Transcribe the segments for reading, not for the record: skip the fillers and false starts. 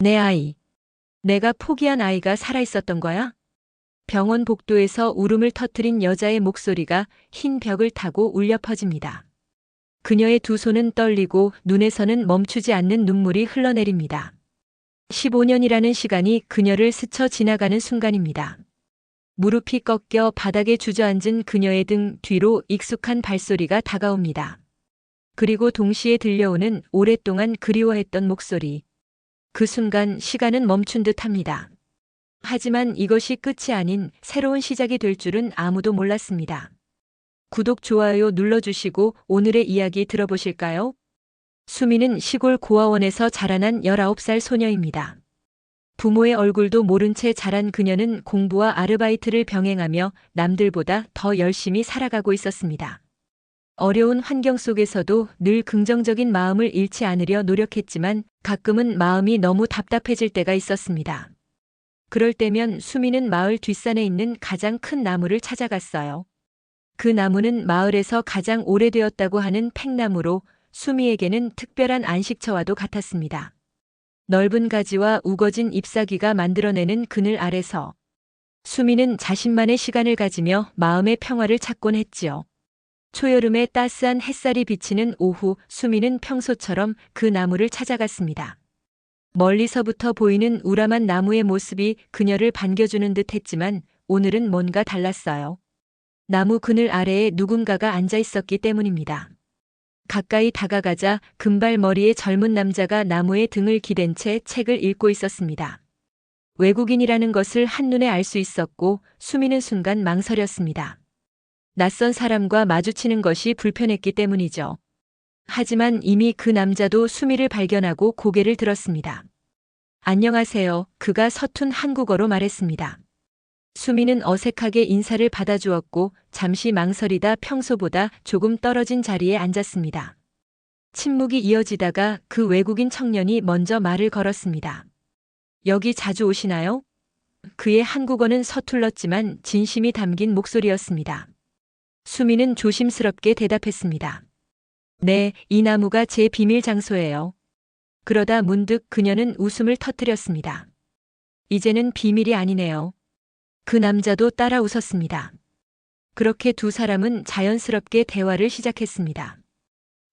내 아이. 내가 포기한 아이가 살아있었던 거야? 병원 복도에서 울음을 터뜨린 여자의 목소리가 흰 벽을 타고 울려 퍼집니다. 그녀의 두 손은 떨리고 눈에서는 멈추지 않는 눈물이 흘러내립니다. 15년이라는 시간이 그녀를 스쳐 지나가는 순간입니다. 무릎이 꺾여 바닥에 주저앉은 그녀의 등 뒤로 익숙한 발소리가 다가옵니다. 그리고 동시에 들려오는 오랫동안 그리워했던 목소리. 그 순간 시간은 멈춘 듯합니다. 하지만 이것이 끝이 아닌 새로운 시작이 될 줄은 아무도 몰랐습니다. 구독, 좋아요 눌러주시고 오늘의 이야기 들어보실까요? 수미는 시골 고아원에서 자라난 19살 소녀입니다. 부모의 얼굴도 모른 채 자란 그녀는 공부와 아르바이트를 병행하며 남들보다 더 열심히 살아가고 있었습니다. 어려운 환경 속에서도 늘 긍정적인 마음을 잃지 않으려 노력했지만 가끔은 마음이 너무 답답해질 때가 있었습니다. 그럴 때면 수미는 마을 뒷산에 있는 가장 큰 나무를 찾아갔어요. 그 나무는 마을에서 가장 오래되었다고 하는 팽나무로 수미에게는 특별한 안식처와도 같았습니다. 넓은 가지와 우거진 잎사귀가 만들어내는 그늘 아래서 수미는 자신만의 시간을 가지며 마음의 평화를 찾곤 했지요. 초여름에 따스한 햇살이 비치는 오후, 수미는 평소처럼 그 나무를 찾아갔습니다. 멀리서부터 보이는 우람한 나무의 모습이 그녀를 반겨주는 듯 했지만 오늘은 뭔가 달랐어요. 나무 그늘 아래에 누군가가 앉아 있었기 때문입니다. 가까이 다가가자 금발머리의 젊은 남자가 나무의 등을 기댄 채 책을 읽고 있었습니다. 외국인이라는 것을 한눈에 알 수 있었고 수미는 순간 망설였습니다. 낯선 사람과 마주치는 것이 불편했기 때문이죠. 하지만 이미 그 남자도 수미를 발견하고 고개를 들었습니다. 안녕하세요. 그가 서툰 한국어로 말했습니다. 수미는 어색하게 인사를 받아주었고 잠시 망설이다 평소보다 조금 떨어진 자리에 앉았습니다. 침묵이 이어지다가 그 외국인 청년이 먼저 말을 걸었습니다. 여기 자주 오시나요? 그의 한국어는 서툴렀지만 진심이 담긴 목소리였습니다. 수미는 조심스럽게 대답했습니다. 네, 이 나무가 제 비밀 장소예요. 그러다 문득 그녀는 웃음을 터뜨렸습니다. 이제는 비밀이 아니네요. 그 남자도 따라 웃었습니다. 그렇게 두 사람은 자연스럽게 대화를 시작했습니다.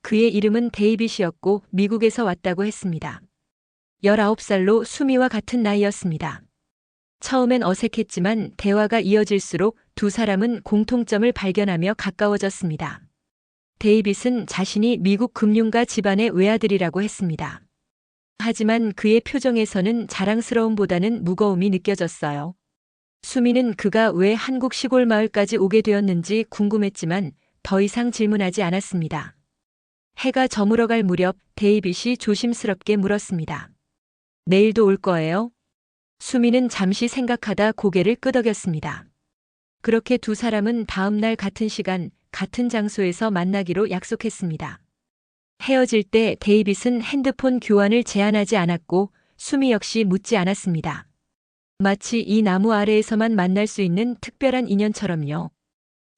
그의 이름은 데이빗이었고 미국에서 왔다고 했습니다. 19살로 수미와 같은 나이였습니다. 처음엔 어색했지만 대화가 이어질수록 두 사람은 공통점을 발견하며 가까워졌습니다. 데이빗은 자신이 미국 금융가 집안의 외아들이라고 했습니다. 하지만 그의 표정에서는 자랑스러움보다는 무거움이 느껴졌어요. 수미는 그가 왜 한국 시골 마을까지 오게 되었는지 궁금했지만 더 이상 질문하지 않았습니다. 해가 저물어갈 무렵 데이빗이 조심스럽게 물었습니다. 내일도 올 거예요? 수미는 잠시 생각하다 고개를 끄덕였습니다. 그렇게 두 사람은 다음 날 같은 시간, 같은 장소에서 만나기로 약속했습니다. 헤어질 때 데이빗은 핸드폰 교환을 제안하지 않았고 수미 역시 묻지 않았습니다. 마치 이 나무 아래에서만 만날 수 있는 특별한 인연처럼요.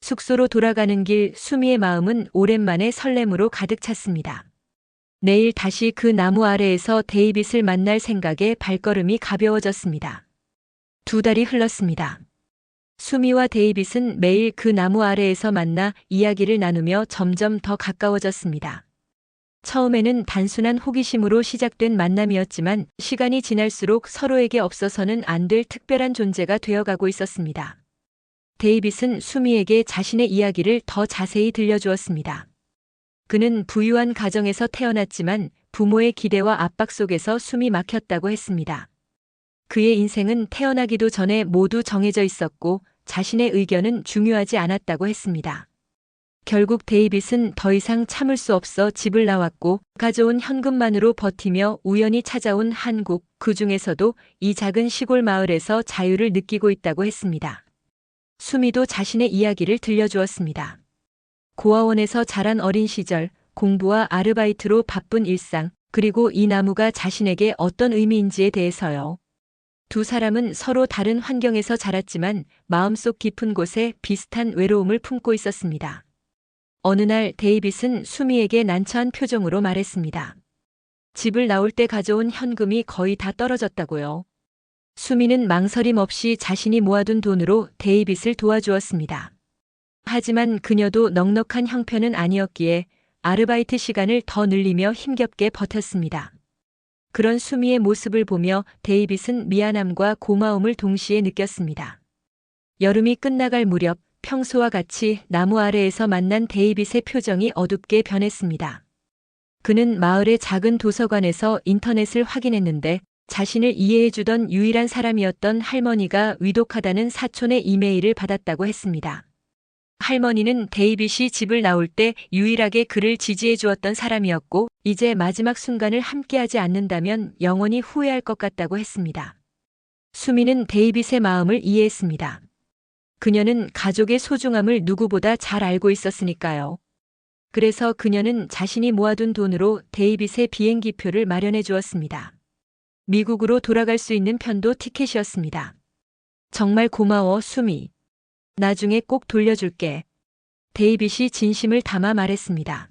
숙소로 돌아가는 길 수미의 마음은 오랜만에 설렘으로 가득 찼습니다. 내일 다시 그 나무 아래에서 데이빗을 만날 생각에 발걸음이 가벼워졌습니다. 두 달이 흘렀습니다. 수미와 데이빗은 매일 그 나무 아래에서 만나 이야기를 나누며 점점 더 가까워졌습니다. 처음에는 단순한 호기심으로 시작된 만남이었지만 시간이 지날수록 서로에게 없어서는 안 될 특별한 존재가 되어가고 있었습니다. 데이빗은 수미에게 자신의 이야기를 더 자세히 들려주었습니다. 그는 부유한 가정에서 태어났지만 부모의 기대와 압박 속에서 숨이 막혔다고 했습니다. 그의 인생은 태어나기도 전에 모두 정해져 있었고 자신의 의견은 중요하지 않았다고 했습니다. 결국 데이빗은 더 이상 참을 수 없어 집을 나왔고 가져온 현금만으로 버티며 우연히 찾아온 한국, 그 중에서도 이 작은 시골 마을에서 자유를 느끼고 있다고 했습니다. 수미도 자신의 이야기를 들려주었습니다. 고아원에서 자란 어린 시절, 공부와 아르바이트로 바쁜 일상, 그리고 이 나무가 자신에게 어떤 의미인지에 대해서요. 두 사람은 서로 다른 환경에서 자랐지만 마음속 깊은 곳에 비슷한 외로움을 품고 있었습니다. 어느 날 데이빗은 수미에게 난처한 표정으로 말했습니다. 집을 나올 때 가져온 현금이 거의 다 떨어졌다고요. 수미는 망설임 없이 자신이 모아둔 돈으로 데이빗을 도와주었습니다. 하지만 그녀도 넉넉한 형편은 아니었기에 아르바이트 시간을 더 늘리며 힘겹게 버텼습니다. 그런 수미의 모습을 보며 데이빗은 미안함과 고마움을 동시에 느꼈습니다. 여름이 끝나갈 무렵 평소와 같이 나무 아래에서 만난 데이빗의 표정이 어둡게 변했습니다. 그는 마을의 작은 도서관에서 인터넷을 확인했는데 자신을 이해해주던 유일한 사람이었던 할머니가 위독하다는 사촌의 이메일을 받았다고 했습니다. 할머니는 데이빗이 집을 나올 때 유일하게 그를 지지해 주었던 사람이었고 이제 마지막 순간을 함께하지 않는다면 영원히 후회할 것 같다고 했습니다. 수미는 데이빗의 마음을 이해했습니다. 그녀는 가족의 소중함을 누구보다 잘 알고 있었으니까요. 그래서 그녀는 자신이 모아둔 돈으로 데이빗의 비행기표를 마련해 주었습니다. 미국으로 돌아갈 수 있는 편도 티켓이었습니다. 정말 고마워, 수미. 나중에 꼭 돌려줄게. 데이빗이 진심을 담아 말했습니다.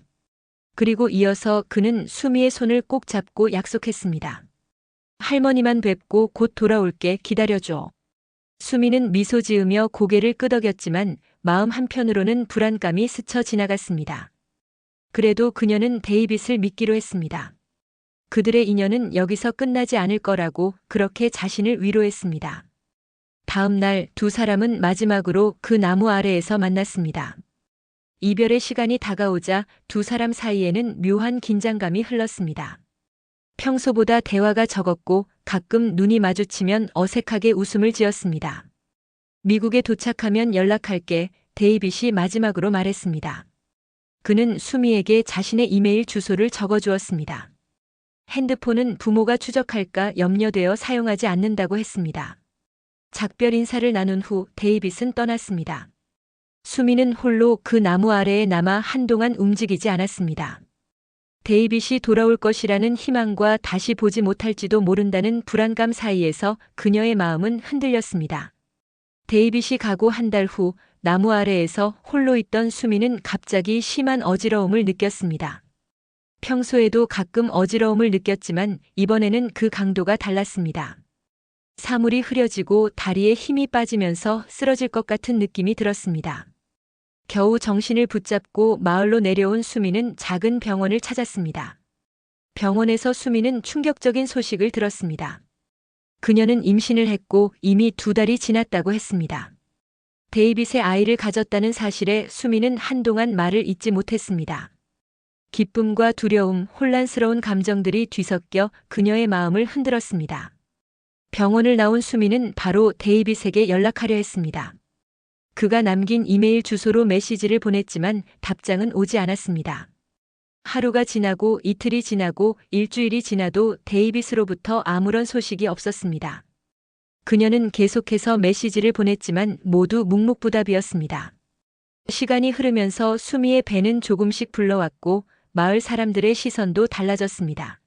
그리고 이어서 그는 수미의 손을 꼭 잡고 약속했습니다. 할머니만 뵙고 곧 돌아올게, 기다려줘. 수미는 미소 지으며 고개를 끄덕였지만 마음 한편으로는 불안감이 스쳐 지나갔습니다. 그래도 그녀는 데이빗을 믿기로 했습니다. 그들의 인연은 여기서 끝나지 않을 거라고 그렇게 자신을 위로했습니다. 다음 날 두 사람은 마지막으로 그 나무 아래에서 만났습니다. 이별의 시간이 다가오자 두 사람 사이에는 묘한 긴장감이 흘렀습니다. 평소보다 대화가 적었고 가끔 눈이 마주치면 어색하게 웃음을 지었습니다. 미국에 도착하면 연락할게, 데이빗이 마지막으로 말했습니다. 그는 수미에게 자신의 이메일 주소를 적어주었습니다. 핸드폰은 부모가 추적할까 염려되어 사용하지 않는다고 했습니다. 작별 인사를 나눈 후 데이빗은 떠났습니다. 수미는 홀로 그 나무 아래에 남아 한동안 움직이지 않았습니다. 데이빗이 돌아올 것이라는 희망과 다시 보지 못할지도 모른다는 불안감 사이에서 그녀의 마음은 흔들렸습니다. 데이빗이 가고 한 달 후 나무 아래에서 홀로 있던 수미는 갑자기 심한 어지러움을 느꼈습니다. 평소에도 가끔 어지러움을 느꼈지만 이번에는 그 강도가 달랐습니다. 사물이 흐려지고 다리에 힘이 빠지면서 쓰러질 것 같은 느낌이 들었습니다. 겨우 정신을 붙잡고 마을로 내려온 수미는 작은 병원을 찾았습니다. 병원에서 수미는 충격적인 소식을 들었습니다. 그녀는 임신을 했고 이미 2달이 지났다고 했습니다. 데이빗의 아이를 가졌다는 사실에 수미는 한동안 말을 잇지 못했습니다. 기쁨과 두려움, 혼란스러운 감정들이 뒤섞여 그녀의 마음을 흔들었습니다. 병원을 나온 수미는 바로 데이빗에게 연락하려 했습니다. 그가 남긴 이메일 주소로 메시지를 보냈지만 답장은 오지 않았습니다. 하루가 지나고 이틀이 지나고 일주일이 지나도 데이빗으로부터 아무런 소식이 없었습니다. 그녀는 계속해서 메시지를 보냈지만 모두 묵묵부답이었습니다. 시간이 흐르면서 수미의 배는 조금씩 불러왔고 마을 사람들의 시선도 달라졌습니다.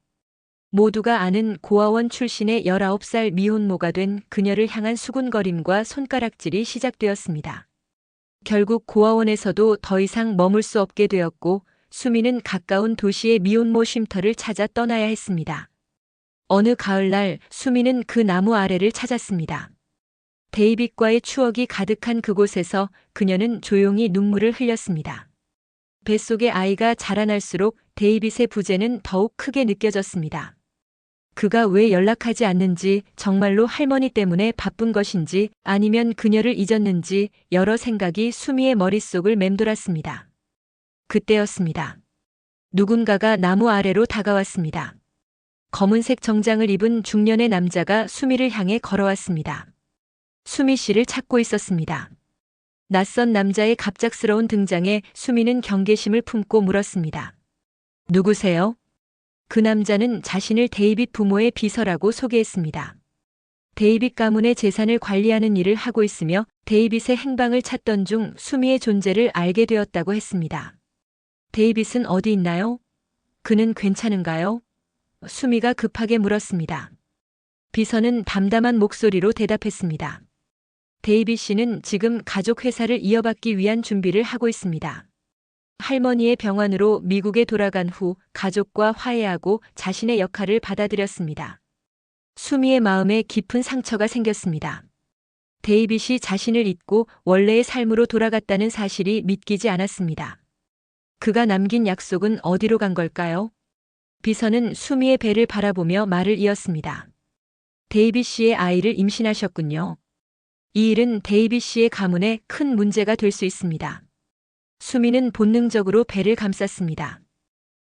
모두가 아는 고아원 출신의 19살 미혼모가 된 그녀를 향한 수군거림과 손가락질이 시작되었습니다. 결국 고아원에서도 더 이상 머물 수 없게 되었고 수미는 가까운 도시의 미혼모 쉼터를 찾아 떠나야 했습니다. 어느 가을날 수미는 그 나무 아래를 찾았습니다. 데이빗과의 추억이 가득한 그곳에서 그녀는 조용히 눈물을 흘렸습니다. 뱃속의 아이가 자라날수록 데이빗의 부재는 더욱 크게 느껴졌습니다. 그가 왜 연락하지 않는지, 정말로 할머니 때문에 바쁜 것인지 아니면 그녀를 잊었는지 여러 생각이 수미의 머릿속을 맴돌았습니다. 그때였습니다. 누군가가 나무 아래로 다가왔습니다. 검은색 정장을 입은 중년의 남자가 수미를 향해 걸어왔습니다. 수미 씨를 찾고 있었습니다. 낯선 남자의 갑작스러운 등장에 수미는 경계심을 품고 물었습니다. 누구세요? 그 남자는 자신을 데이빗 부모의 비서라고 소개했습니다. 데이빗 가문의 재산을 관리하는 일을 하고 있으며 데이빗의 행방을 찾던 중 수미의 존재를 알게 되었다고 했습니다. 데이빗은 어디 있나요? 그는 괜찮은가요? 수미가 급하게 물었습니다. 비서는 담담한 목소리로 대답했습니다. 데이빗 씨는 지금 가족 회사를 이어받기 위한 준비를 하고 있습니다. 할머니의 병환으로 미국에 돌아간 후 가족과 화해하고 자신의 역할을 받아들였습니다. 수미의 마음에 깊은 상처가 생겼습니다. 데이빗이 자신을 잊고 원래의 삶으로 돌아갔다는 사실이 믿기지 않았습니다. 그가 남긴 약속은 어디로 간 걸까요? 비서는 수미의 배를 바라보며 말을 이었습니다. 데이빗 씨의 아이를 임신하셨군요. 이 일은 데이빗 씨의 가문에 큰 문제가 될 수 있습니다. 수미는 본능적으로 배를 감쌌습니다.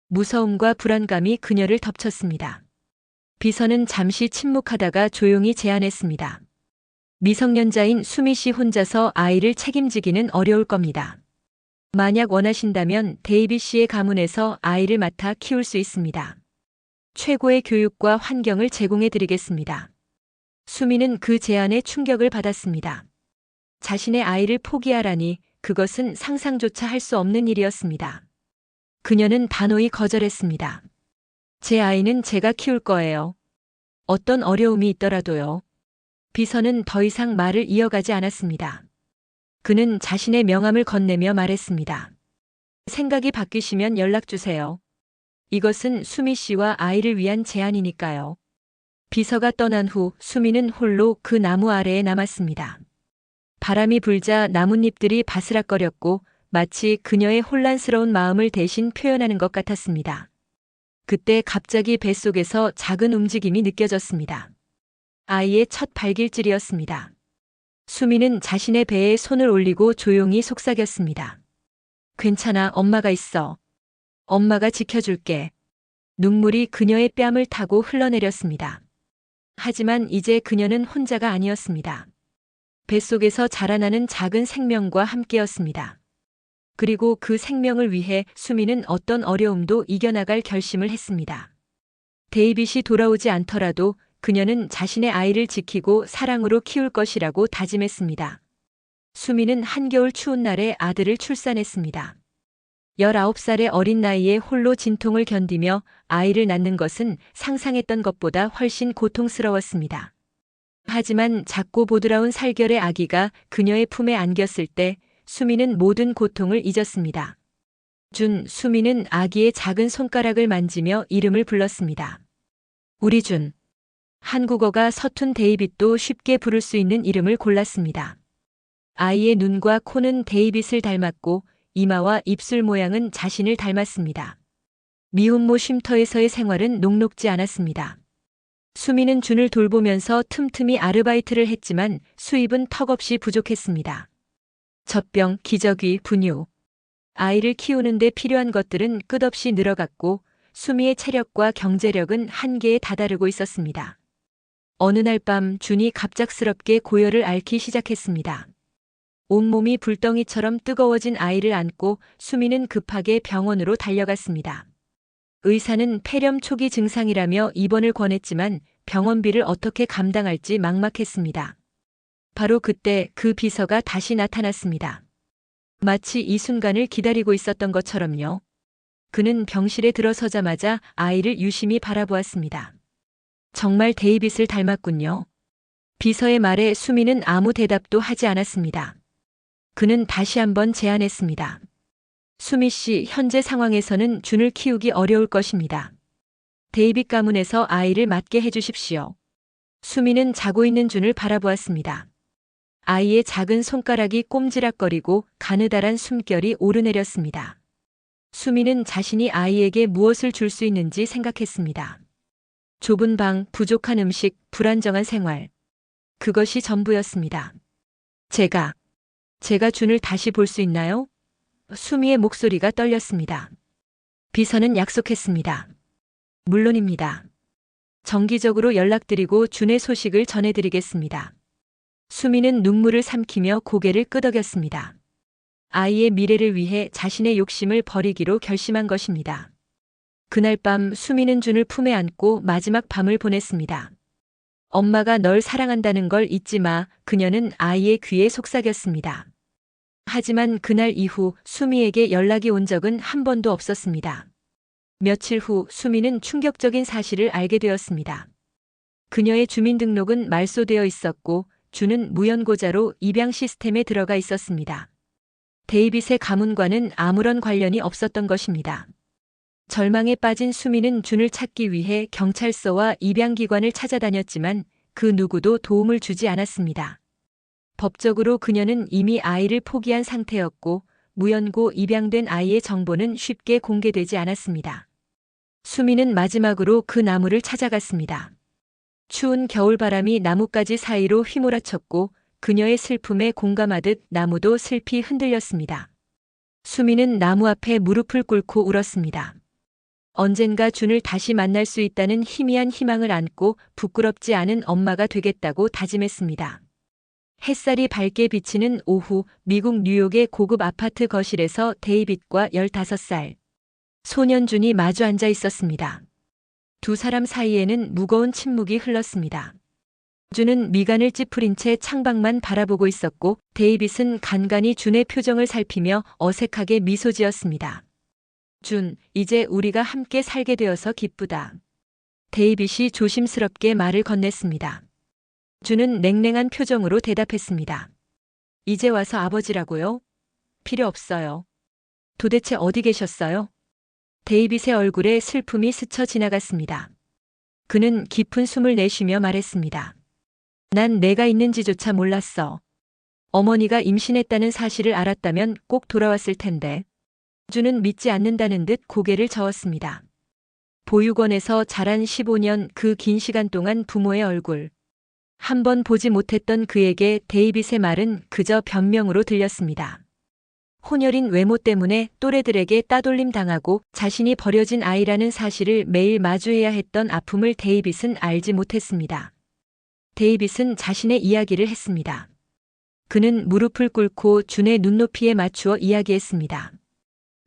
무서움과 불안감이 그녀를 덮쳤습니다. 비서는 잠시 침묵하다가 조용히 제안했습니다. 미성년자인 수미 씨 혼자서 아이를 책임지기는 어려울 겁니다. 만약 원하신다면 데이빗 씨의 가문에서 아이를 맡아 키울 수 있습니다. 최고의 교육과 환경을 제공해 드리겠습니다. 수미는 그 제안에 충격을 받았습니다. 자신의 아이를 포기하라니 그것은 상상조차 할 수 없는 일이었습니다. 그녀는 단호히 거절했습니다. 제 아이는 제가 키울 거예요. 어떤 어려움이 있더라도요. 비서는 더 이상 말을 이어가지 않았습니다. 그는 자신의 명함을 건네며 말했습니다. 생각이 바뀌시면 연락주세요. 이것은 수미 씨와 아이를 위한 제안이니까요. 비서가 떠난 후 수미는 홀로 그 나무 아래에 남았습니다. 바람이 불자 나뭇잎들이 바스락거렸고 마치 그녀의 혼란스러운 마음을 대신 표현하는 것 같았습니다. 그때 갑자기 뱃속에서 작은 움직임이 느껴졌습니다. 아이의 첫 발길질이었습니다. 수미는 자신의 배에 손을 올리고 조용히 속삭였습니다. 괜찮아, 엄마가 있어. 엄마가 지켜줄게. 눈물이 그녀의 뺨을 타고 흘러내렸습니다. 하지만 이제 그녀는 혼자가 아니었습니다. 뱃속에서 자라나는 작은 생명과 함께였습니다. 그리고 그 생명을 위해 수미는 어떤 어려움도 이겨나갈 결심을 했습니다. 데이빗이 돌아오지 않더라도 그녀는 자신의 아이를 지키고 사랑으로 키울 것이라고 다짐했습니다. 수미는 한겨울 추운 날에 아들을 출산했습니다. 19살의 어린 나이에 홀로 진통을 견디며 아이를 낳는 것은 상상했던 것보다 훨씬 고통스러웠습니다. 하지만 작고 보드라운 살결의 아기가 그녀의 품에 안겼을 때 수미는 모든 고통을 잊었습니다. 수미는 아기의 작은 손가락을 만지며 이름을 불렀습니다. 우리 준. 한국어가 서툰 데이빗도 쉽게 부를 수 있는 이름을 골랐습니다. 아이의 눈과 코는 데이빗을 닮았고 이마와 입술 모양은 자신을 닮았습니다. 미혼모 쉼터에서의 생활은 녹록지 않았습니다. 수미는 준을 돌보면서 틈틈이 아르바이트를 했지만 수입은 턱없이 부족했습니다. 젖병, 기저귀, 분유. 아이를 키우는데 필요한 것들은 끝없이 늘어갔고 수미의 체력과 경제력은 한계에 다다르고 있었습니다. 어느 날 밤 준이 갑작스럽게 고열을 앓기 시작했습니다. 온몸이 불덩이처럼 뜨거워진 아이를 안고 수미는 급하게 병원으로 달려갔습니다. 의사는 폐렴 초기 증상이라며 입원을 권했지만 병원비를 어떻게 감당할지 막막했습니다. 바로 그때 그 비서가 다시 나타났습니다. 마치 이 순간을 기다리고 있었던 것처럼요. 그는 병실에 들어서자마자 아이를 유심히 바라보았습니다. 정말 데이빗을 닮았군요. 비서의 말에 수미는 아무 대답도 하지 않았습니다. 그는 다시 한번 제안했습니다. 수미 씨, 현재 상황에서는 준을 키우기 어려울 것입니다. 데이빗 가문에서 아이를 맡게 해주십시오. 수미는 자고 있는 준을 바라보았습니다. 아이의 작은 손가락이 꼼지락거리고 가느다란 숨결이 오르내렸습니다. 수미는 자신이 아이에게 무엇을 줄 수 있는지 생각했습니다. 좁은 방, 부족한 음식, 불안정한 생활. 그것이 전부였습니다. 제가 준을 다시 볼 수 있나요? 수미의 목소리가 떨렸습니다. 비서는 약속했습니다. 물론입니다. 정기적으로 연락드리고 준의 소식을 전해드리겠습니다. 수미는 눈물을 삼키며 고개를 끄덕였습니다. 아이의 미래를 위해 자신의 욕심을 버리기로 결심한 것입니다. 그날 밤 수미는 준을 품에 안고 마지막 밤을 보냈습니다. 엄마가 널 사랑한다는 걸 잊지 마. 그녀는 아이의 귀에 속삭였습니다. 하지만 그날 이후 수미에게 연락이 온 적은 한 번도 없었습니다. 며칠 후 수미는 충격적인 사실을 알게 되었습니다. 그녀의 주민등록은 말소되어 있었고 준은 무연고자로 입양 시스템에 들어가 있었습니다. 데이빗의 가문과는 아무런 관련이 없었던 것입니다. 절망에 빠진 수미는 준을 찾기 위해 경찰서와 입양기관을 찾아다녔지만 그 누구도 도움을 주지 않았습니다. 법적으로 그녀는 이미 아이를 포기한 상태였고 무연고 입양된 아이의 정보는 쉽게 공개되지 않았습니다. 수미는 마지막으로 그 나무를 찾아갔습니다. 추운 겨울바람이 나뭇가지 사이로 휘몰아쳤고 그녀의 슬픔에 공감하듯 나무도 슬피 흔들렸습니다. 수미는 나무 앞에 무릎을 꿇고 울었습니다. 언젠가 준을 다시 만날 수 있다는 희미한 희망을 안고 부끄럽지 않은 엄마가 되겠다고 다짐했습니다. 햇살이 밝게 비치는 오후 미국 뉴욕의 고급 아파트 거실에서 데이빗과 15살 소년 준이 마주 앉아 있었습니다. 두 사람 사이에는 무거운 침묵이 흘렀습니다. 준은 미간을 찌푸린 채 창밖만 바라보고 있었고 데이빗은 간간히 준의 표정을 살피며 어색하게 미소 지었습니다. 준, 이제 우리가 함께 살게 되어서 기쁘다. 데이빗이 조심스럽게 말을 건넸습니다. 준은 냉랭한 표정으로 대답했습니다. 이제 와서 아버지라고요? 필요 없어요. 도대체 어디 계셨어요? 데이빗의 얼굴에 슬픔이 스쳐 지나갔습니다. 그는 깊은 숨을 내쉬며 말했습니다. 난 내가 있는지조차 몰랐어. 어머니가 임신했다는 사실을 알았다면 꼭 돌아왔을 텐데. 준은 믿지 않는다는 듯 고개를 저었습니다. 보육원에서 자란 15년 그 긴 시간 동안 부모의 얼굴. 한 번 보지 못했던 그에게 데이빗의 말은 그저 변명으로 들렸습니다. 혼혈인 외모 때문에 또래들에게 따돌림 당하고 자신이 버려진 아이라는 사실을 매일 마주해야 했던 아픔을 데이빗은 알지 못했습니다. 데이빗은 자신의 이야기를 했습니다. 그는 무릎을 꿇고 준의 눈높이에 맞추어 이야기했습니다.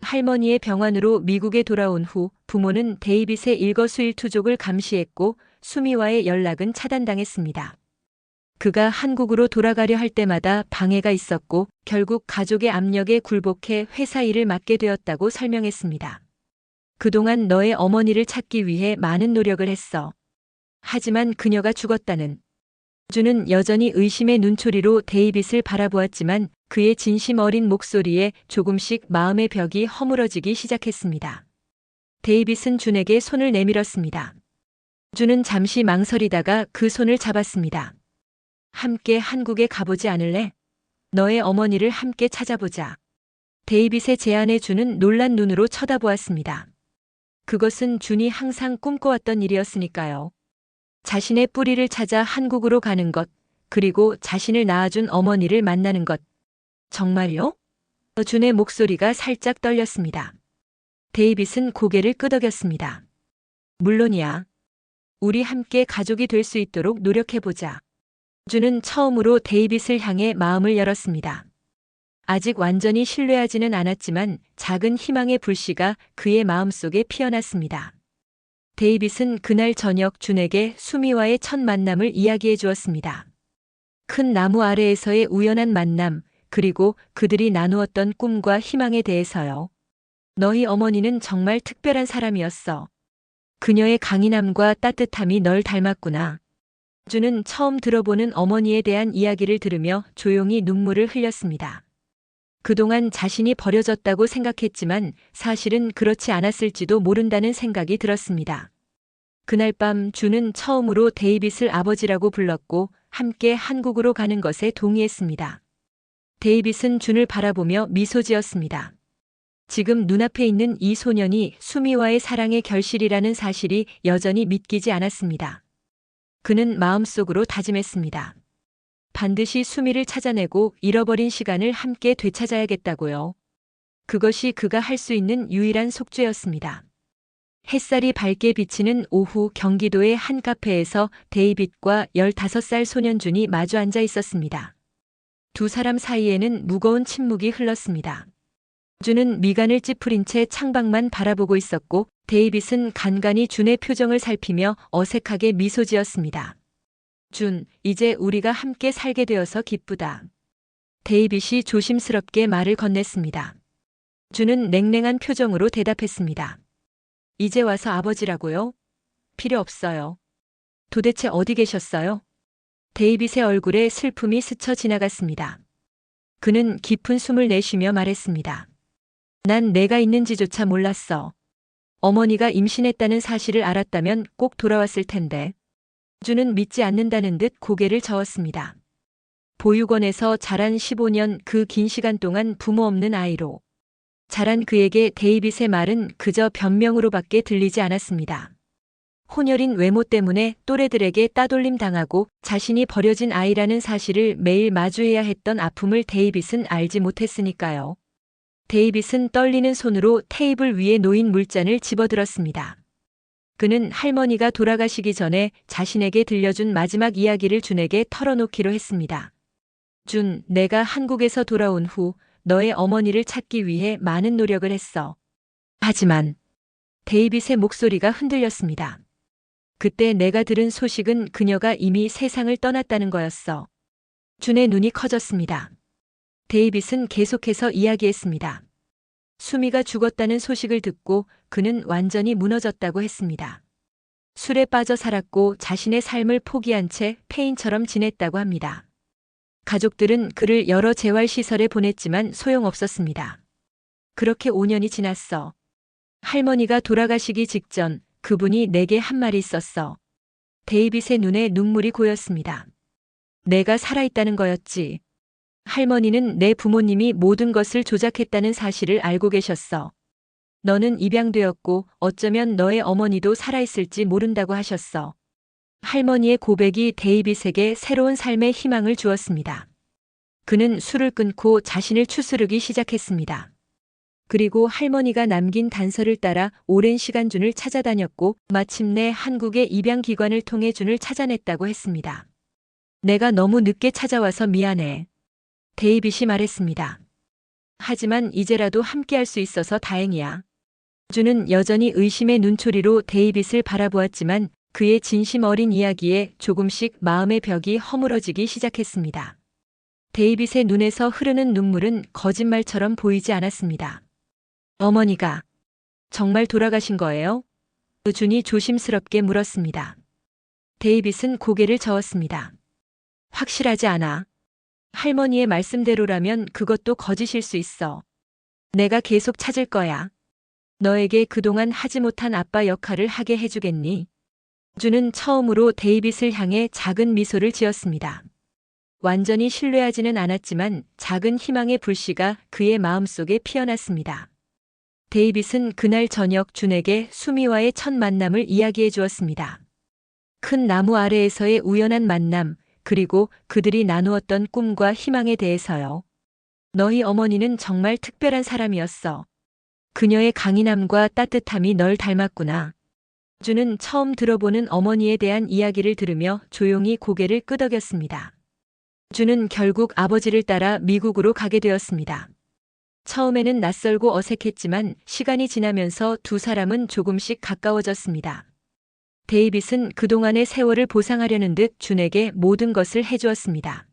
할머니의 병환으로 미국에 돌아온 후 부모는 데이빗의 일거수일투족을 감시했고 수미와의 연락은 차단당했습니다. 그가 한국으로 돌아가려 할 때마다 방해가 있었고 결국 가족의 압력에 굴복해 회사 일을 맡게 되었다고 설명했습니다. 그동안 너의 어머니를 찾기 위해 많은 노력을 했어. 하지만 그녀가 죽었다는. 준은 여전히 의심의 눈초리로 데이빗을 바라보았지만 그의 진심 어린 목소리에 조금씩 마음의 벽이 허물어지기 시작했습니다. 데이빗은 준에게 손을 내밀었습니다. 준은 잠시 망설이다가 그 손을 잡았습니다. 함께 한국에 가보지 않을래? 너의 어머니를 함께 찾아보자. 데이빗의 제안에 준은 놀란 눈으로 쳐다보았습니다. 그것은 준이 항상 꿈꿔왔던 일이었으니까요. 자신의 뿌리를 찾아 한국으로 가는 것, 그리고 자신을 낳아준 어머니를 만나는 것. 정말요? 준의 목소리가 살짝 떨렸습니다. 데이빗은 고개를 끄덕였습니다. 물론이야. 우리 함께 가족이 될 수 있도록 노력해보자. 준은 처음으로 데이빗을 향해 마음을 열었습니다. 아직 완전히 신뢰하지는 않았지만 작은 희망의 불씨가 그의 마음속에 피어났습니다. 데이빗은 그날 저녁 준에게 수미와의 첫 만남을 이야기해 주었습니다. 큰 나무 아래에서의 우연한 만남, 그리고 그들이 나누었던 꿈과 희망에 대해서요. 너희 어머니는 정말 특별한 사람이었어. 그녀의 강인함과 따뜻함이 널 닮았구나. 준은 처음 들어보는 어머니에 대한 이야기를 들으며 조용히 눈물을 흘렸습니다. 그동안 자신이 버려졌다고 생각했지만 사실은 그렇지 않았을지도 모른다는 생각이 들었습니다. 그날 밤 준은 처음으로 데이빗을 아버지라고 불렀고 함께 한국으로 가는 것에 동의했습니다. 데이빗은 준을 바라보며 미소 지었습니다. 지금 눈앞에 있는 이 소년이 수미와의 사랑의 결실이라는 사실이 여전히 믿기지 않았습니다. 그는 마음속으로 다짐했습니다. 반드시 수미를 찾아내고 잃어버린 시간을 함께 되찾아야겠다고요. 그것이 그가 할 수 있는 유일한 속죄였습니다. 햇살이 밝게 비치는 오후 경기도의 한 카페에서 데이빗과 15살 소년 준이 마주 앉아 있었습니다. 두 사람 사이에는 무거운 침묵이 흘렀습니다. 준은 미간을 찌푸린 채 창밖만 바라보고 있었고 데이빗은 간간히 준의 표정을 살피며 어색하게 미소 지었습니다. 준, 이제 우리가 함께 살게 되어서 기쁘다. 데이빗이 조심스럽게 말을 건넸습니다. 준은 냉랭한 표정으로 대답했습니다. 이제 와서 아버지라고요? 필요 없어요. 도대체 어디 계셨어요? 데이빗의 얼굴에 슬픔이 스쳐 지나갔습니다. 그는 깊은 숨을 내쉬며 말했습니다. 난 내가 있는지조차 몰랐어. 어머니가 임신했다는 사실을 알았다면 꼭 돌아왔을 텐데. 주는 믿지 않는다는 듯 고개를 저었습니다. 보육원에서 자란 15년 그 긴 시간 동안 부모 없는 아이로 자란 그에게 데이빗의 말은 그저 변명으로밖에 들리지 않았습니다. 혼혈인 외모 때문에 또래들에게 따돌림 당하고 자신이 버려진 아이라는 사실을 매일 마주해야 했던 아픔을 데이빗은 알지 못했으니까요. 데이빗은 떨리는 손으로 테이블 위에 놓인 물잔을 집어들었습니다. 그는 할머니가 돌아가시기 전에 자신에게 들려준 마지막 이야기를 준에게 털어놓기로 했습니다. 준, 내가 한국에서 돌아온 후 너의 어머니를 찾기 위해 많은 노력을 했어. 하지만 데이빗의 목소리가 흔들렸습니다. 그때 내가 들은 소식은 그녀가 이미 세상을 떠났다는 거였어. 준의 눈이 커졌습니다. 데이빗은 계속해서 이야기했습니다. 수미가 죽었다는 소식을 듣고 그는 완전히 무너졌다고 했습니다. 술에 빠져 살았고 자신의 삶을 포기한 채 폐인처럼 지냈다고 합니다. 가족들은 그를 여러 재활시설에 보냈지만 소용없었습니다. 그렇게 5년이 지났어. 할머니가 돌아가시기 직전 그분이 내게 한 말이 있었어. 데이빗의 눈에 눈물이 고였습니다. 내가 살아있다는 거였지. 할머니는 내 부모님이 모든 것을 조작했다는 사실을 알고 계셨어. 너는 입양되었고 어쩌면 너의 어머니도 살아있을지 모른다고 하셨어. 할머니의 고백이 데이빗에게 새로운 삶의 희망을 주었습니다. 그는 술을 끊고 자신을 추스르기 시작했습니다. 그리고 할머니가 남긴 단서를 따라 오랜 시간 준을 찾아다녔고 마침내 한국의 입양기관을 통해 준을 찾아냈다고 했습니다. 내가 너무 늦게 찾아와서 미안해. 데이빗이 말했습니다. 하지만 이제라도 함께할 수 있어서 다행이야. 준은 여전히 의심의 눈초리로 데이빗을 바라보았지만 그의 진심 어린 이야기에 조금씩 마음의 벽이 허물어지기 시작했습니다. 데이빗의 눈에서 흐르는 눈물은 거짓말처럼 보이지 않았습니다. 어머니가 정말 돌아가신 거예요? 준이 조심스럽게 물었습니다. 데이빗은 고개를 저었습니다. 확실하지 않아. 할머니의 말씀대로라면 그것도 거짓일 수 있어. 내가 계속 찾을 거야. 너에게 그동안 하지 못한 아빠 역할을 하게 해주겠니? 준은 처음으로 데이빗을 향해 작은 미소를 지었습니다. 완전히 신뢰하지는 않았지만 작은 희망의 불씨가 그의 마음속에 피어났습니다. 데이빗은 그날 저녁 준에게 수미와의 첫 만남을 이야기해 주었습니다. 큰 나무 아래에서의 우연한 만남, 그리고 그들이 나누었던 꿈과 희망에 대해서요. 너희 어머니는 정말 특별한 사람이었어. 그녀의 강인함과 따뜻함이 널 닮았구나. 준은 처음 들어보는 어머니에 대한 이야기를 들으며 조용히 고개를 끄덕였습니다. 준은 결국 아버지를 따라 미국으로 가게 되었습니다. 처음에는 낯설고 어색했지만 시간이 지나면서 두 사람은 조금씩 가까워졌습니다. 데이빗은 그동안의 세월을 보상하려는 듯 준에게 모든 것을 해주었습니다.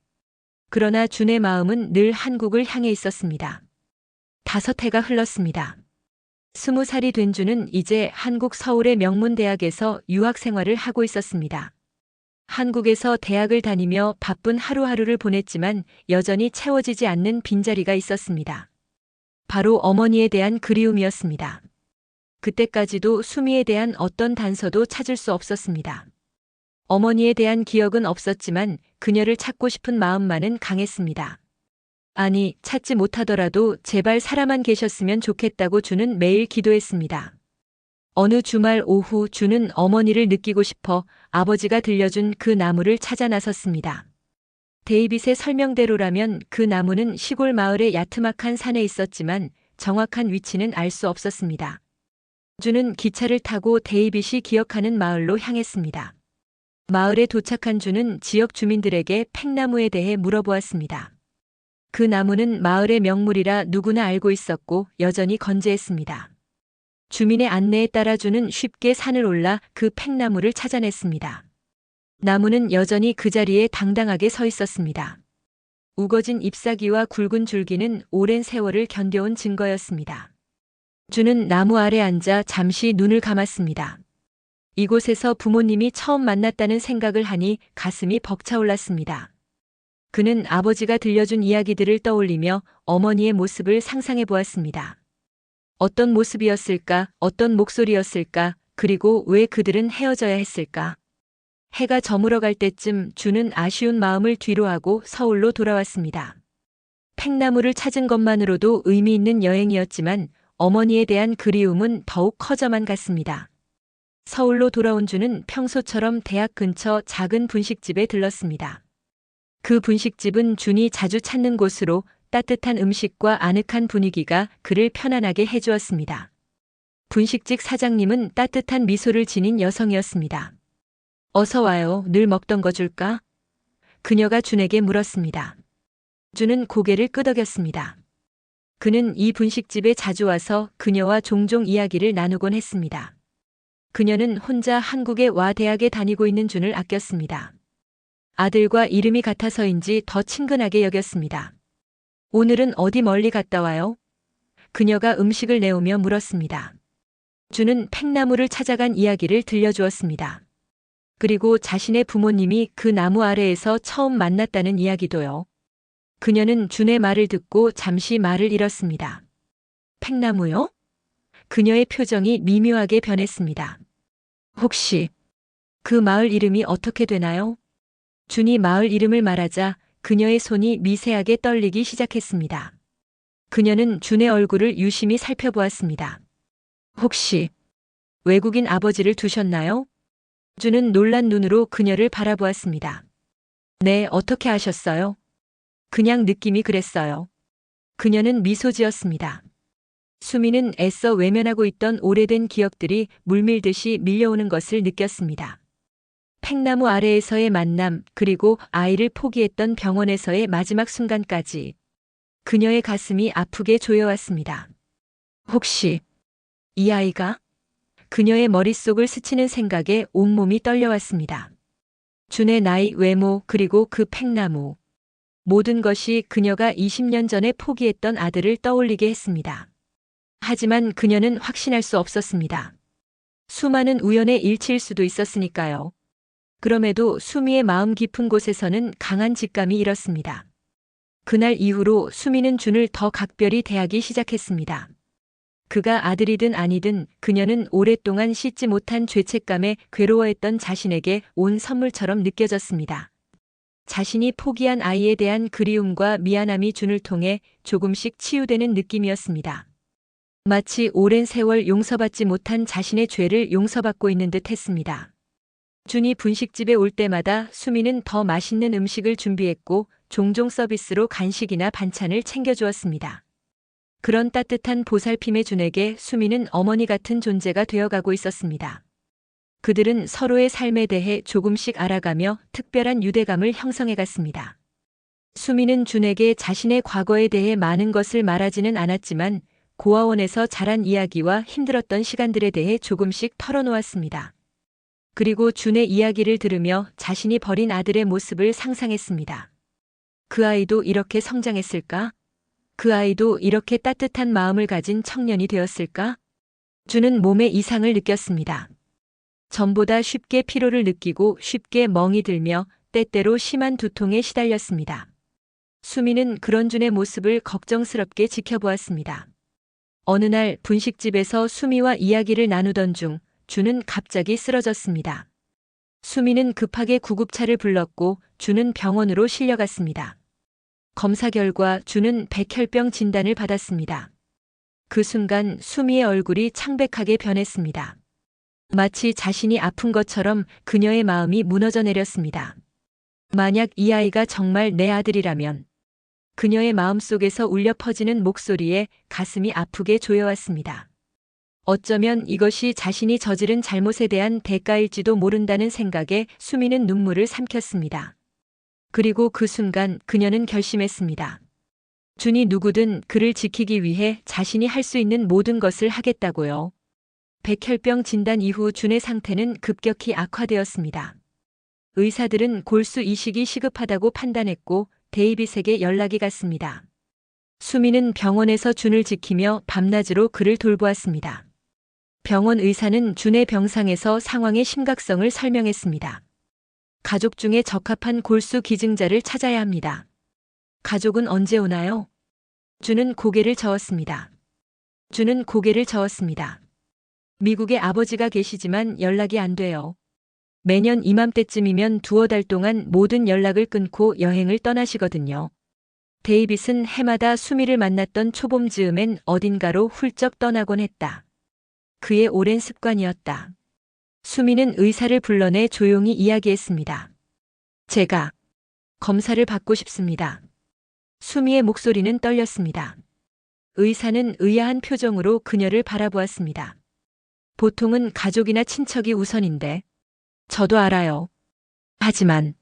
그러나 준의 마음은 늘 한국을 향해 있었습니다. 5해가 흘렀습니다. 20살이 된 준은 이제 한국 서울의 명문대학에서 유학생활을 하고 있었습니다. 한국에서 대학을 다니며 바쁜 하루하루를 보냈지만 여전히 채워지지 않는 빈자리가 있었습니다. 바로 어머니에 대한 그리움이었습니다. 그때까지도 수미에 대한 어떤 단서도 찾을 수 없었습니다. 어머니에 대한 기억은 없었지만 그녀를 찾고 싶은 마음만은 강했습니다. 아니, 찾지 못하더라도 제발 살아만 계셨으면 좋겠다고 준은 매일 기도했습니다. 어느 주말 오후 준은 어머니를 느끼고 싶어 아버지가 들려준 그 나무를 찾아 나섰습니다. 데이빗의 설명대로라면 그 나무는 시골 마을의 야트막한 산에 있었지만 정확한 위치는 알 수 없었습니다. 준은 기차를 타고 데이빗이 기억하는 마을로 향했습니다. 마을에 도착한 준은 지역 주민들에게 팽나무에 대해 물어보았습니다. 그 나무는 마을의 명물이라 누구나 알고 있었고 여전히 건재했습니다. 주민의 안내에 따라 준은 쉽게 산을 올라 그 팽나무를 찾아냈습니다. 나무는 여전히 그 자리에 당당하게 서 있었습니다. 우거진 잎사귀와 굵은 줄기는 오랜 세월을 견뎌온 증거였습니다. 준은 나무 아래 앉아 잠시 눈을 감았습니다. 이곳에서 부모님이 처음 만났다는 생각을 하니 가슴이 벅차올랐습니다. 그는 아버지가 들려준 이야기들을 떠올리며 어머니의 모습을 상상해 보았습니다. 어떤 모습이었을까, 어떤 목소리였을까, 그리고 왜 그들은 헤어져야 했을까? 해가 저물어갈 때쯤 주는 아쉬운 마음을 뒤로하고 서울로 돌아왔습니다. 팽나무를 찾은 것만으로도 의미 있는 여행이었지만 어머니에 대한 그리움은 더욱 커져만 갔습니다. 서울로 돌아온 주는 평소처럼 대학 근처 작은 분식집에 들렀습니다. 그 분식집은 준이 자주 찾는 곳으로 따뜻한 음식과 아늑한 분위기가 그를 편안하게 해주었습니다. 분식집 사장님은 따뜻한 미소를 지닌 여성이었습니다. 어서 와요. 늘 먹던 거 줄까? 그녀가 준에게 물었습니다. 준은 고개를 끄덕였습니다. 그는 이 분식집에 자주 와서 그녀와 종종 이야기를 나누곤 했습니다. 그녀는 혼자 한국에 와 대학에 다니고 있는 준을 아꼈습니다. 아들과 이름이 같아서인지 더 친근하게 여겼습니다. 오늘은 어디 멀리 갔다 와요? 그녀가 음식을 내오며 물었습니다. 준은 팽나무를 찾아간 이야기를 들려주었습니다. 그리고 자신의 부모님이 그 나무 아래에서 처음 만났다는 이야기도요. 그녀는 준의 말을 듣고 잠시 말을 잃었습니다. 팽나무요? 그녀의 표정이 미묘하게 변했습니다. 혹시 그 마을 이름이 어떻게 되나요? 준이 마을 이름을 말하자 그녀의 손이 미세하게 떨리기 시작했습니다. 그녀는 준의 얼굴을 유심히 살펴보았습니다. 혹시 외국인 아버지를 두셨나요? 준은 놀란 눈으로 그녀를 바라보았습니다. 네, 어떻게 아셨어요? 그냥 느낌이 그랬어요. 그녀는 미소 지었습니다. 수미는 애써 외면하고 있던 오래된 기억들이 물밀듯이 밀려오는 것을 느꼈습니다. 팽나무 아래에서의 만남, 그리고 아이를 포기했던 병원에서의 마지막 순간까지 그녀의 가슴이 아프게 조여왔습니다. 혹시 이 아이가? 그녀의 머릿속을 스치는 생각에 온몸이 떨려왔습니다. 준의 나이, 외모, 그리고 그 팽나무. 모든 것이 그녀가 20년 전에 포기했던 아들을 떠올리게 했습니다. 하지만 그녀는 확신할 수 없었습니다. 수많은 우연의 일치일 수도 있었으니까요. 그럼에도 수미의 마음 깊은 곳에서는 강한 직감이 일었습니다. 그날 이후로 수미는 준을 더 각별히 대하기 시작했습니다. 그가 아들이든 아니든 그녀는 오랫동안 씻지 못한 죄책감에 괴로워했던 자신에게 온 선물처럼 느껴졌습니다. 자신이 포기한 아이에 대한 그리움과 미안함이 준을 통해 조금씩 치유되는 느낌이었습니다. 마치 오랜 세월 용서받지 못한 자신의 죄를 용서받고 있는 듯 했습니다. 준이 분식집에 올 때마다 수미는 더 맛있는 음식을 준비했고 종종 서비스로 간식이나 반찬을 챙겨주었습니다. 그런 따뜻한 보살핌의 준에게 수미는 어머니 같은 존재가 되어가고 있었습니다. 그들은 서로의 삶에 대해 조금씩 알아가며 특별한 유대감을 형성해갔습니다. 수미는 준에게 자신의 과거에 대해 많은 것을 말하지는 않았지만 고아원에서 자란 이야기와 힘들었던 시간들에 대해 조금씩 털어놓았습니다. 그리고 준의 이야기를 들으며 자신이 버린 아들의 모습을 상상했습니다. 그 아이도 이렇게 성장했을까? 그 아이도 이렇게 따뜻한 마음을 가진 청년이 되었을까? 준은 몸에 이상을 느꼈습니다. 전보다 쉽게 피로를 느끼고 쉽게 멍이 들며 때때로 심한 두통에 시달렸습니다. 수미는 그런 준의 모습을 걱정스럽게 지켜보았습니다. 어느 날 분식집에서 수미와 이야기를 나누던 중 준은 갑자기 쓰러졌습니다. 수미는 급하게 구급차를 불렀고 준은 병원으로 실려갔습니다. 검사 결과 준은 백혈병 진단을 받았습니다. 그 순간 수미의 얼굴이 창백하게 변했습니다. 마치 자신이 아픈 것처럼 그녀의 마음이 무너져 내렸습니다. 만약 이 아이가 정말 내 아들이라면. 그녀의 마음속에서 울려 퍼지는 목소리에 가슴이 아프게 조여왔습니다. 어쩌면 이것이 자신이 저지른 잘못에 대한 대가일지도 모른다는 생각에 수미는 눈물을 삼켰습니다. 그리고 그 순간 그녀는 결심했습니다. 준이 누구든 그를 지키기 위해 자신이 할 수 있는 모든 것을 하겠다고요. 백혈병 진단 이후 준의 상태는 급격히 악화되었습니다. 의사들은 골수 이식이 시급하다고 판단했고 데이빗에게 연락이 갔습니다. 수미는 병원에서 준을 지키며 밤낮으로 그를 돌보았습니다. 병원 의사는 준의 병상에서 상황의 심각성을 설명했습니다. 가족 중에 적합한 골수 기증자를 찾아야 합니다. 가족은 언제 오나요? 준은 고개를 저었습니다. 준은 고개를 저었습니다. 미국에 아버지가 계시지만 연락이 안 돼요. 매년 이맘때쯤이면 두어 달 동안 모든 연락을 끊고 여행을 떠나시거든요. 데이빗은 해마다 수미를 만났던 초봄 즈음엔 어딘가로 훌쩍 떠나곤 했다. 그의 오랜 습관이었다. 수미는 의사를 불러내 조용히 이야기했습니다. 제가 검사를 받고 싶습니다. 수미의 목소리는 떨렸습니다. 의사는 의아한 표정으로 그녀를 바라보았습니다. 보통은 가족이나 친척이 우선인데. 저도 알아요. 하지만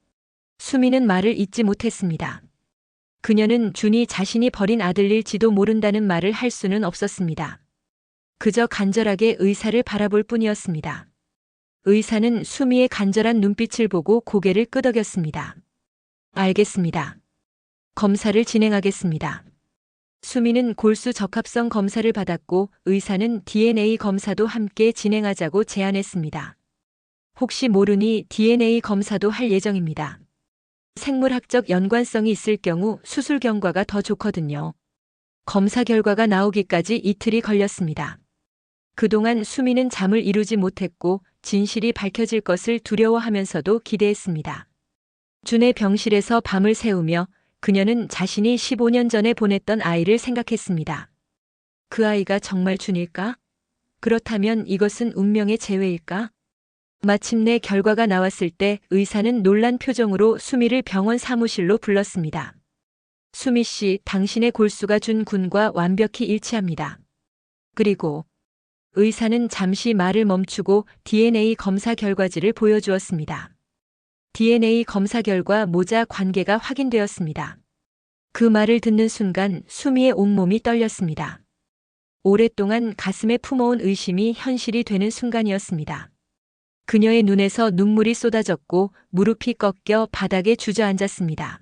수미는 말을 잇지 못했습니다. 그녀는 준이 자신이 버린 아들일지도 모른다는 말을 할 수는 없었습니다. 그저 간절하게 의사를 바라볼 뿐이었습니다. 의사는 수미의 간절한 눈빛을 보고 고개를 끄덕였습니다. 알겠습니다. 검사를 진행하겠습니다. 수미는 골수 적합성 검사를 받았고 의사는 DNA 검사도 함께 진행하자고 제안했습니다. 혹시 모르니 DNA 검사도 할 예정입니다. 생물학적 연관성이 있을 경우 수술 경과가 더 좋거든요. 검사 결과가 나오기까지 이틀이 걸렸습니다. 그동안 수미는 잠을 이루지 못했고 진실이 밝혀질 것을 두려워하면서도 기대했습니다. 준의 병실에서 밤을 새우며 그녀는 자신이 15년 전에 보냈던 아이를 생각했습니다. 그 아이가 정말 준일까? 그렇다면 이것은 운명의 재회일까? 마침내 결과가 나왔을 때 의사는 놀란 표정으로 수미를 병원 사무실로 불렀습니다. 수미 씨, 당신의 골수가 준 군과 완벽히 일치합니다. 그리고 의사는 잠시 말을 멈추고 DNA 검사 결과지를 보여주었습니다. DNA 검사 결과 모자 관계가 확인되었습니다. 그 말을 듣는 순간 수미의 온몸이 떨렸습니다. 오랫동안 가슴에 품어온 의심이 현실이 되는 순간이었습니다. 그녀의 눈에서 눈물이 쏟아졌고 무릎이 꺾여 바닥에 주저앉았습니다.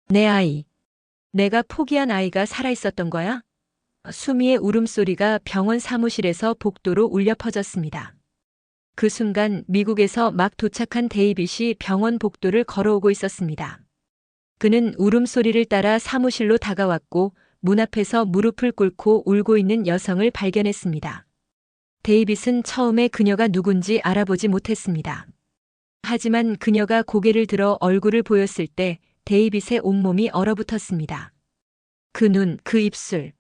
내 아이. 내가 포기한 아이가 살아있었던 거야? 수미의 울음소리가 병원 사무실에서 복도로 울려 퍼졌습니다. 그 순간 미국에서 막 도착한 데이빗이 병원 복도를 걸어오고 있었습니다. 그는 울음소리를 따라 사무실로 다가왔고 문 앞에서 무릎을 꿇고 울고 있는 여성을 발견했습니다. 데이빗은 처음에 그녀가 누군지 알아보지 못했습니다. 하지만 그녀가 고개를 들어 얼굴을 보였을 때 데이빗의 온몸이 얼어붙었습니다. 그 눈, 그 입술.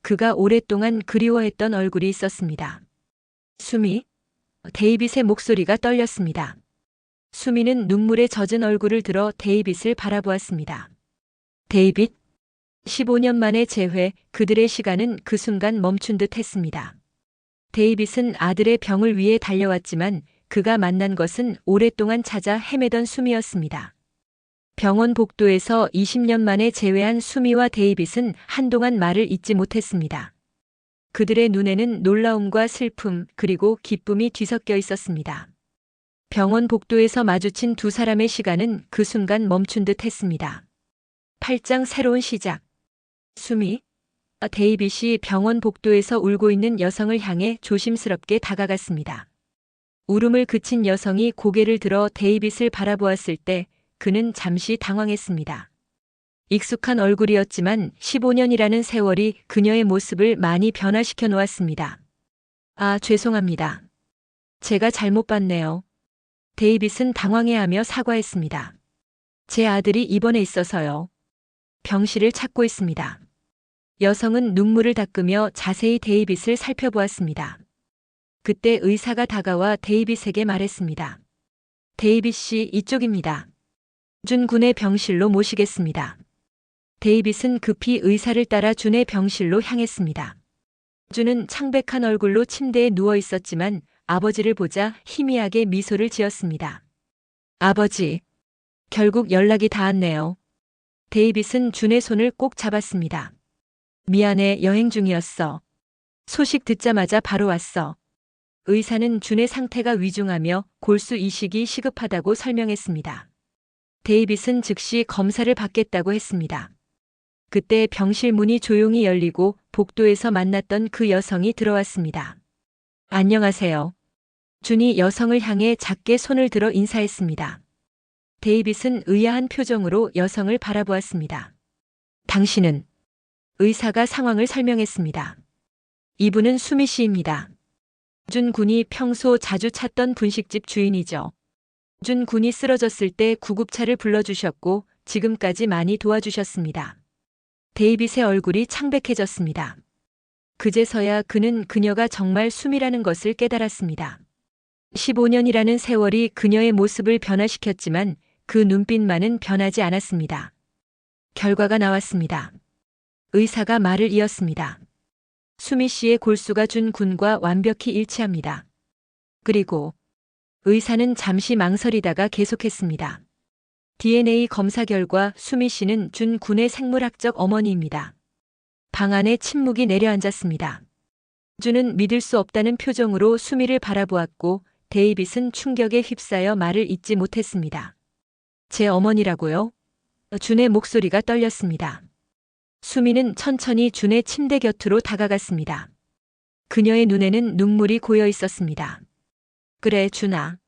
그가 오랫동안 그리워했던 얼굴이 있었습니다. 수미? 데이빗의 목소리가 떨렸습니다. 수미는 눈물에 젖은 얼굴을 들어 데이빗을 바라보았습니다. 데이빗? 15년 만의 재회, 그들의 시간은 그 순간 멈춘 듯 했습니다. 데이빗은 아들의 병을 위해 달려왔지만 그가 만난 것은 오랫동안 찾아 헤매던 수미였습니다. 병원 복도에서 20년 만에 재회한 수미와 데이빗은 한동안 말을 잇지 못했습니다. 그들의 눈에는 놀라움과 슬픔 그리고 기쁨이 뒤섞여 있었습니다. 병원 복도에서 마주친 두 사람의 시간은 그 순간 멈춘 듯 했습니다. 8장 새로운 시작. 수미? 데이빗이 병원 복도에서 울고 있는 여성을 향해 조심스럽게 다가갔습니다. 울음을 그친 여성이 고개를 들어 데이빗을 바라보았을 때 그는 잠시 당황했습니다. 익숙한 얼굴이었지만 15년이라는 세월이 그녀의 모습을 많이 변화시켜 놓았습니다. 아, 죄송합니다. 제가 잘못 봤네요. 데이빗은 당황해하며 사과했습니다. 제 아들이 입원해 있어서요. 병실을 찾고 있습니다. 여성은 눈물을 닦으며 자세히 데이빗을 살펴보았습니다. 그때 의사가 다가와 데이빗에게 말했습니다. 데이빗 씨, 이쪽입니다. 준 군의 병실로 모시겠습니다. 데이빗은 급히 의사를 따라 준의 병실로 향했습니다. 준은 창백한 얼굴로 침대에 누워 있었지만 아버지를 보자 희미하게 미소를 지었습니다. 아버지, 결국 연락이 닿았네요. 데이빗은 준의 손을 꼭 잡았습니다. 미안해, 여행 중이었어. 소식 듣자마자 바로 왔어. 의사는 준의 상태가 위중하며 골수 이식이 시급하다고 설명했습니다. 데이빗은 즉시 검사를 받겠다고 했습니다. 그때 병실 문이 조용히 열리고 복도에서 만났던 그 여성이 들어왔습니다. 안녕하세요. 준이 여성을 향해 작게 손을 들어 인사했습니다. 데이빗은 의아한 표정으로 여성을 바라보았습니다. 당신은? 의사가 상황을 설명했습니다. 이분은 수미 씨입니다. 준 군이 평소 자주 찾던 분식집 주인이죠. 준 군이 쓰러졌을 때 구급차를 불러주셨고 지금까지 많이 도와주셨습니다. 데이빗의 얼굴이 창백해졌습니다. 그제서야 그는 그녀가 정말 수미라는 것을 깨달았습니다. 15년이라는 세월이 그녀의 모습을 변화시켰지만 그 눈빛만은 변하지 않았습니다. 결과가 나왔습니다. 의사가 말을 이었습니다. 수미 씨의 골수가 준 군과 완벽히 일치합니다. 그리고 의사는 잠시 망설이다가 계속했습니다. DNA 검사 결과 수미 씨는 준 군의 생물학적 어머니입니다. 방 안에 침묵이 내려앉았습니다. 준은 믿을 수 없다는 표정으로 수미를 바라보았고 데이빗은 충격에 휩싸여 말을 잇지 못했습니다. 제 어머니라고요? 준의 목소리가 떨렸습니다. 수미는 천천히 준의 침대 곁으로 다가갔습니다. 그녀의 눈에는 눈물이 고여 있었습니다. 그래, 준아.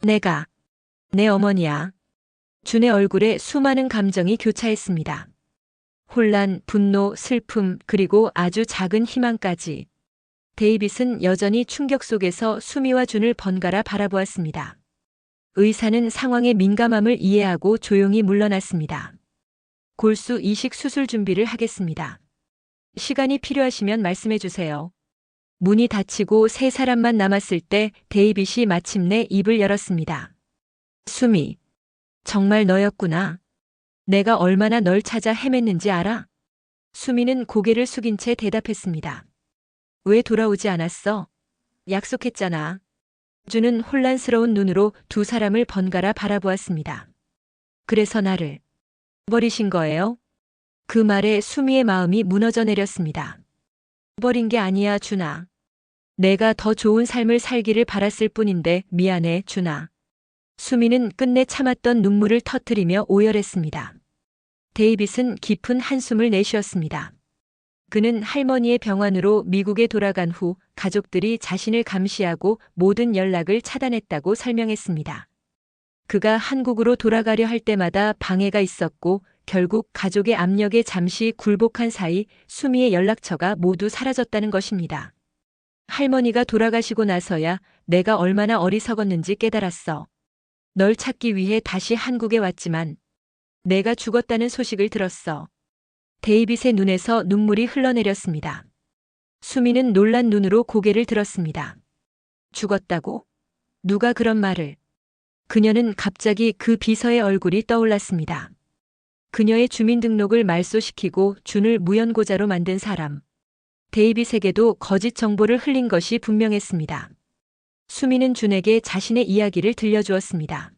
내가 내 어머니야. 준의 얼굴에 수많은 감정이 교차했습니다. 혼란, 분노, 슬픔, 그리고 아주 작은 희망까지. 데이빗은 여전히 충격 속에서 수미와 준을 번갈아 바라보았습니다. 의사는 상황의 민감함을 이해하고 조용히 물러났습니다. 골수 이식 수술 준비를 하겠습니다. 시간이 필요하시면 말씀해 주세요. 문이 닫히고 세 사람만 남았을 때 데이빗이 마침내 입을 열었습니다. 수미, 정말 너였구나. 내가 얼마나 널 찾아 헤맸는지 알아? 수미는 고개를 숙인 채 대답했습니다. 왜 돌아오지 않았어? 약속했잖아. 준은 혼란스러운 눈으로 두 사람을 번갈아 바라보았습니다. 그래서 나를 버리신 거예요? 그 말에 수미의 마음이 무너져 내렸습니다. 버린 게 아니야, 준아. 내가 더 좋은 삶을 살기를 바랐을 뿐인데 미안해, 준아. 수미는 끝내 참았던 눈물을 터뜨리며 오열했습니다. 데이빗은 깊은 한숨을 내쉬었습니다. 그는 할머니의 병환으로 미국에 돌아간 후 가족들이 자신을 감시하고 모든 연락을 차단했다고 설명했습니다. 그가 한국으로 돌아가려 할 때마다 방해가 있었고 결국 가족의 압력에 잠시 굴복한 사이 수미의 연락처가 모두 사라졌다는 것입니다. 할머니가 돌아가시고 나서야 내가 얼마나 어리석었는지 깨달았어. 널 찾기 위해 다시 한국에 왔지만 내가 죽었다는 소식을 들었어. 데이빗의 눈에서 눈물이 흘러내렸습니다. 수미는 놀란 눈으로 고개를 들었습니다. 죽었다고? 누가 그런 말을? 그녀는 갑자기 그 비서의 얼굴이 떠올랐습니다. 그녀의 주민등록을 말소시키고 준을 무연고자로 만든 사람. 데이빗에게도 거짓 정보를 흘린 것이 분명했습니다. 수미는 준에게 자신의 이야기를 들려주었습니다.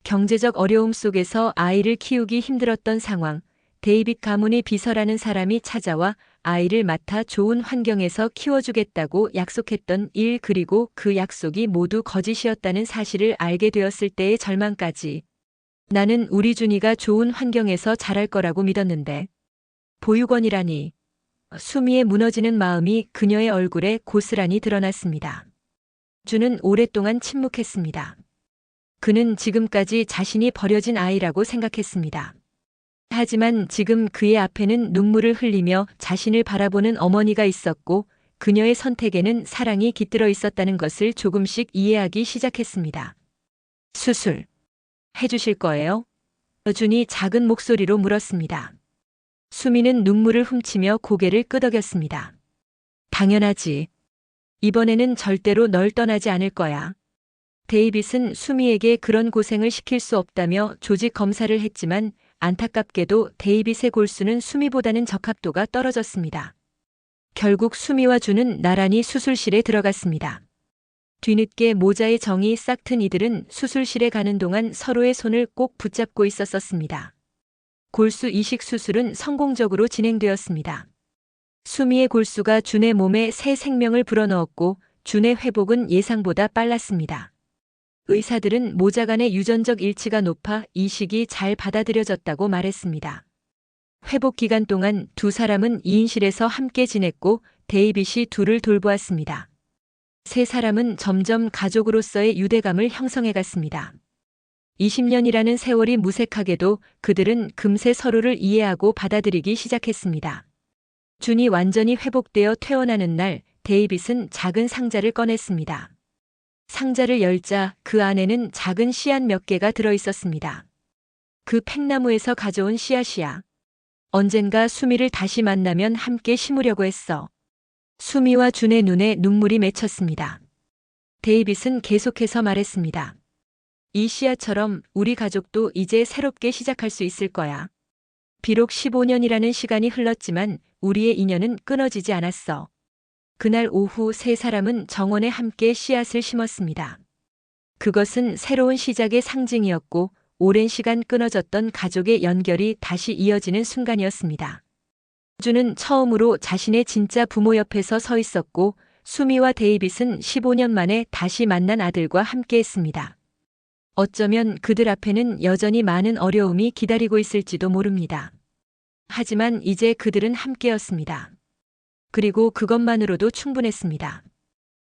경제적 어려움 속에서 아이를 키우기 힘들었던 상황, 데이빗 가문의 비서라는 사람이 찾아와 아이를 맡아 좋은 환경에서 키워주겠다고 약속했던 일, 그리고 그 약속이 모두 거짓이었다는 사실을 알게 되었을 때의 절망까지. 나는 우리 준이가 좋은 환경에서 자랄 거라고 믿었는데 보육원이라니. 수미의 무너지는 마음이 그녀의 얼굴에 고스란히 드러났습니다. 준은 오랫동안 침묵했습니다. 그는 지금까지 자신이 버려진 아이라고 생각했습니다. 하지만 지금 그의 앞에는 눈물을 흘리며 자신을 바라보는 어머니가 있었고 그녀의 선택에는 사랑이 깃들어 있었다는 것을 조금씩 이해하기 시작했습니다. 수술 해주실 거예요? 준이 작은 목소리로 물었습니다. 수미는 눈물을 훔치며 고개를 끄덕였습니다. 당연하지. 이번에는 절대로 널 떠나지 않을 거야. 데이빗은 수미에게 그런 고생을 시킬 수 없다며 조직 검사를 했지만 안타깝게도 데이빗의 골수는 수미보다는 적합도가 떨어졌습니다. 결국 수미와 준은 나란히 수술실에 들어갔습니다. 뒤늦게 모자의 정이 싹 튼 이들은 수술실에 가는 동안 서로의 손을 꼭 붙잡고 있었습니다. 골수 이식 수술은 성공적으로 진행되었습니다. 수미의 골수가 준의 몸에 새 생명을 불어넣었고 준의 회복은 예상보다 빨랐습니다. 의사들은 모자 간의 유전적 일치가 높아 이식이 잘 받아들여졌다고 말했습니다. 회복 기간 동안 두 사람은 2인실에서 함께 지냈고 데이빗이 둘을 돌보았습니다. 세 사람은 점점 가족으로서의 유대감을 형성해갔습니다. 20년이라는 세월이 무색하게도 그들은 금세 서로를 이해하고 받아들이기 시작했습니다. 준이 완전히 회복되어 퇴원하는 날, 데이빗은 작은 상자를 꺼냈습니다. 상자를 열자 그 안에는 작은 씨앗 몇 개가 들어 있었습니다. 그 팽나무에서 가져온 씨앗이야. 언젠가 수미를 다시 만나면 함께 심으려고 했어. 수미와 준의 눈에 눈물이 맺혔습니다. 데이빗은 계속해서 말했습니다. 이 씨앗처럼 우리 가족도 이제 새롭게 시작할 수 있을 거야. 비록 15년이라는 시간이 흘렀지만 우리의 인연은 끊어지지 않았어. 그날 오후 세 사람은 정원에 함께 씨앗을 심었습니다. 그것은 새로운 시작의 상징이었고 오랜 시간 끊어졌던 가족의 연결이 다시 이어지는 순간이었습니다. 준은 처음으로 자신의 진짜 부모 옆에서 서 있었고 수미와 데이빗은 15년 만에 다시 만난 아들과 함께했습니다. 어쩌면 그들 앞에는 여전히 많은 어려움이 기다리고 있을지도 모릅니다. 하지만 이제 그들은 함께였습니다. 그리고 그것만으로도 충분했습니다.